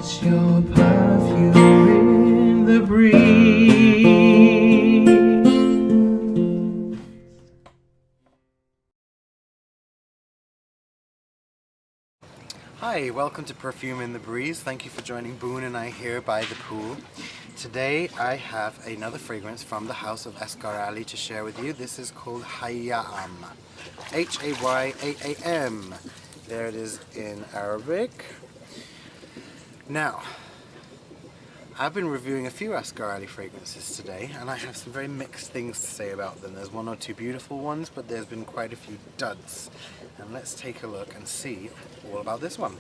It's your perfume in the breeze. Hi, welcome to Perfume in the Breeze. Thank you for joining Boone and I here by the pool. Today I have another fragrance from the house of Asgharali to share with you. This is called Hayyam. Hayaam. There it is in Arabic. Now, I've been reviewing a few Asgharali fragrances today, and I have some very mixed things to say about them. There's one or two beautiful ones, but there's been quite a few duds. And let's take a look and see all about this one.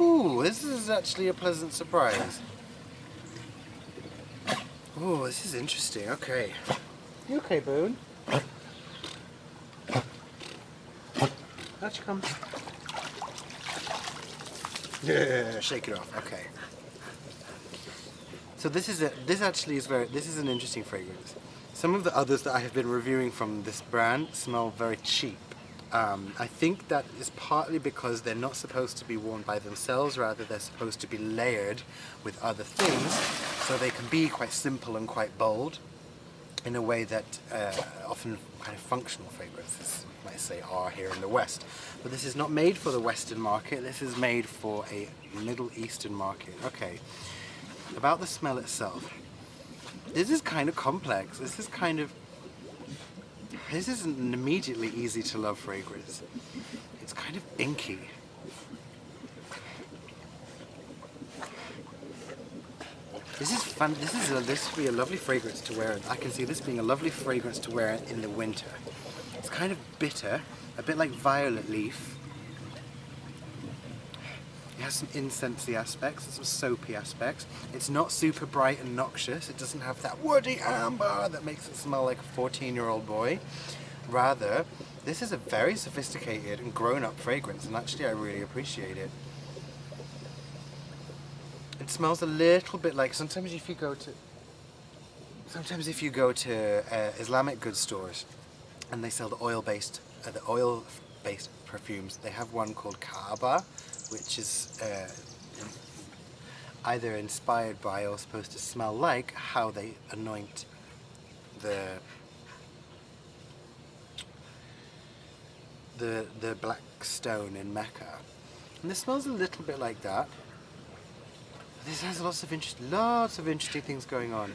Ooh, this is actually a pleasant surprise. Ooh, this is interesting. Okay. You okay, Boone? Out you come. Yeah, shake it off. Okay. So this is an interesting fragrance. Some of the others that I have been reviewing from this brand smell very cheap. I think that is partly because they're not supposed to be worn by themselves, rather they're supposed to be layered with other things, so they can be quite simple and quite bold in a way that often kind of functional fragrances, you might say, are here in the West. But this is not made for the Western market, this is made for a Middle Eastern market. Okay, about the smell itself. This is kind of complex. This isn't an immediately easy to love fragrance. It's kind of inky. This is fun. This would be a lovely fragrance to wear. I can see this being a lovely fragrance to wear in the winter. It's kind of bitter, a bit like violet leaf. It has some incensey aspects and some soapy aspects. It's not super bright and noxious. It doesn't have that woody amber that makes it smell like a 14-year-old boy. Rather, this is a very sophisticated and grown-up fragrance, and actually I really appreciate it. It smells a little bit like sometimes if you go to Islamic goods stores and they sell the oil-based perfumes. They have one called Kaaba, which is either inspired by or supposed to smell like how they anoint the black stone in Mecca. And this smells a little bit like that. This has lots of interesting things going on.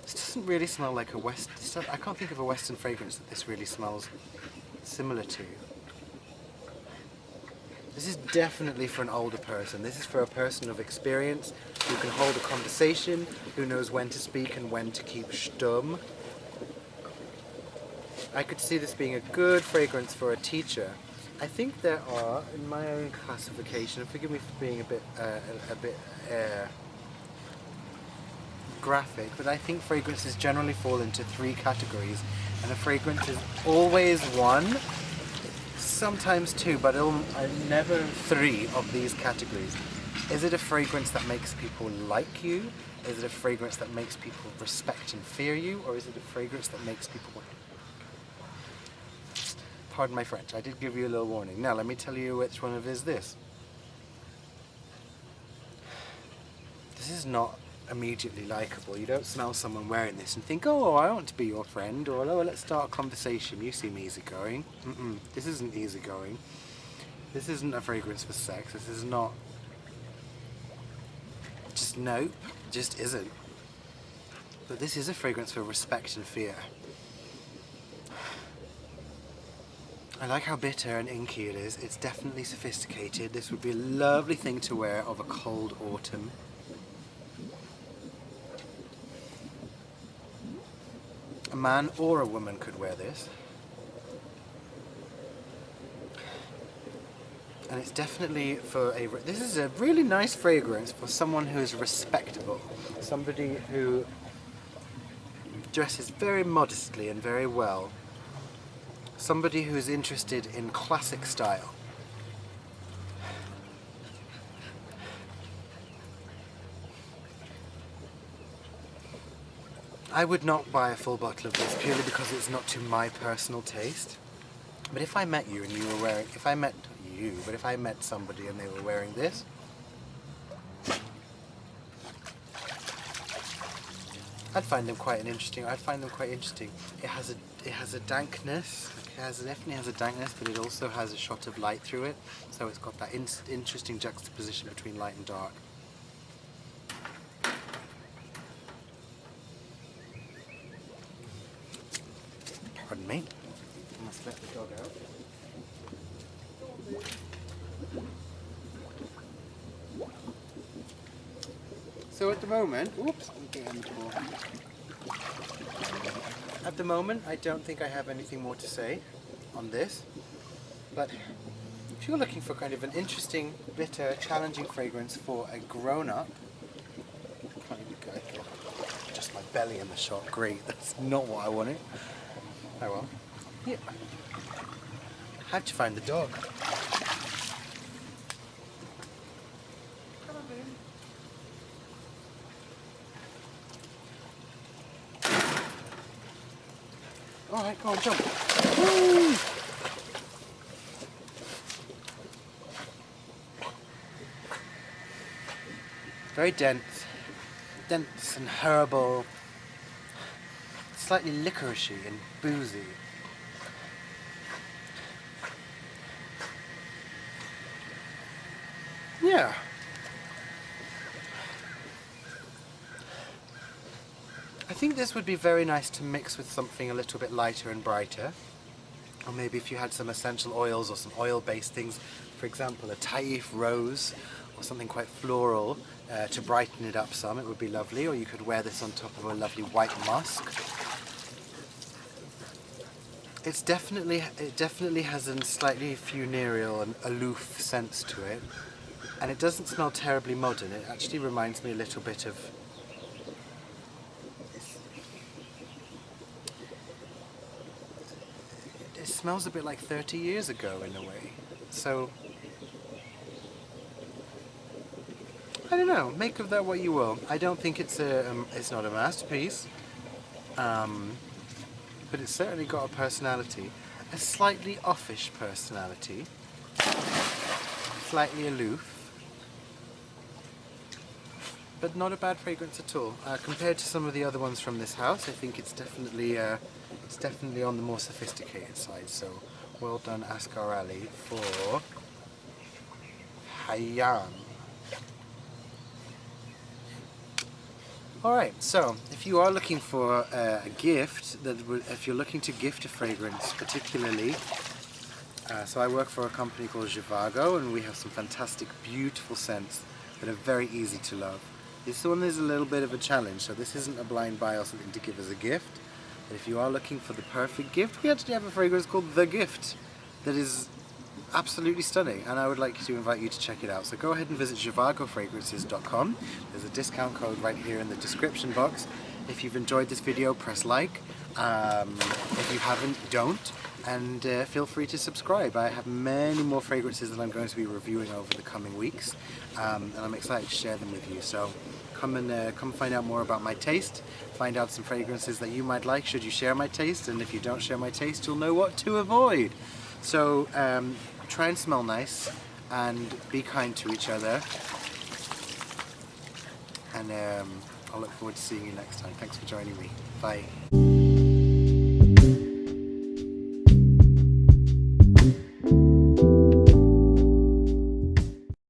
This doesn't really smell like a I can't think of a Western fragrance that this really smells similar to. This is definitely for an older person. This is for a person of experience who can hold a conversation, who knows when to speak and when to keep stum. I could see this being a good fragrance for a teacher. I think there are, in my own classification, and forgive me for being a bit graphic, but I think fragrances generally fall into 3 categories, and a fragrance is always 1, sometimes 2, but never 3 of these categories. Is it a fragrance that makes people like you? Is it a fragrance that makes people respect and fear you? Or is it a fragrance that makes people... Pardon my French, I did give you a little warning. Now let me tell you which one of it is this. This is not immediately likable. You don't smell someone wearing this and think, oh, I want to be your friend, or oh, let's start a conversation. You seem easygoing. This isn't easygoing. This isn't a fragrance for sex. This is not. Just nope, just isn't. But this is a fragrance for respect and fear. I like how bitter and inky it is. It's definitely sophisticated. This would be a lovely thing to wear of a cold autumn. A man or a woman could wear this. And it's definitely this is a really nice fragrance for someone who is respectable. Somebody who dresses very modestly and very well. Somebody who is interested in classic style. I would not buy a full bottle of this purely because it's not to my personal taste. But if I met you and you were wearing, if I met somebody and they were wearing this, I'd find them quite interesting. It has a dankness. Definitely has a dankness, but it also has a shot of light through it. So it's got that interesting juxtaposition between light and dark. Pardon me. I must let the dog out. So at the moment, oops, I'm getting on the floor. At the moment, I don't think I have anything more to say on this. But if you're looking for kind of an interesting, bitter, challenging fragrance for a grown-up, can't even go. Just my belly in the shot. Great, that's not what I wanted. Oh well. Yeah. How'd you find the dog? Alright, go on, jump. Woo! Very dense and herbal, slightly licoricey and boozy. Yeah. I think this would be very nice to mix with something a little bit lighter and brighter. Or maybe if you had some essential oils or some oil-based things, for example a Taif rose or something quite floral to brighten it up some, it would be lovely. Or you could wear this on top of a lovely white musk. It definitely has a slightly funereal and aloof sense to it. And it doesn't smell terribly modern. It actually reminds me a little bit of... It smells a bit like 30 years ago in a way. So, I don't know, make of that what you will. I don't think it's not a masterpiece, but it's certainly got a personality. A slightly offish personality, slightly aloof, but not a bad fragrance at all. Compared to some of the other ones from this house, I think it's definitely on the more sophisticated side. So, well done Asgharali for Hayyam. Alright, so if you are looking for a gift, if you're looking to gift a fragrance particularly, so I work for a company called Zhivago and we have some fantastic, beautiful scents that are very easy to love. This one is a little bit of a challenge, so this isn't a blind buy or something to give as a gift. But if you are looking for the perfect gift, we actually have a fragrance called The Gift that is absolutely stunning, and I would like to invite you to check it out. So go ahead and visit zhivagofragrances.com. There's a discount code right here in the description box. If you've enjoyed this video, press like. If you haven't, don't. And feel free to subscribe. I have many more fragrances that I'm going to be reviewing over the coming weeks, and I'm excited to share them with you. So come find out more about my taste, find out some fragrances that you might like should you share my taste, and if you don't share my taste, you'll know what to avoid. So try and smell nice and be kind to each other, and I'll look forward to seeing you next time. Thanks for joining me. Bye.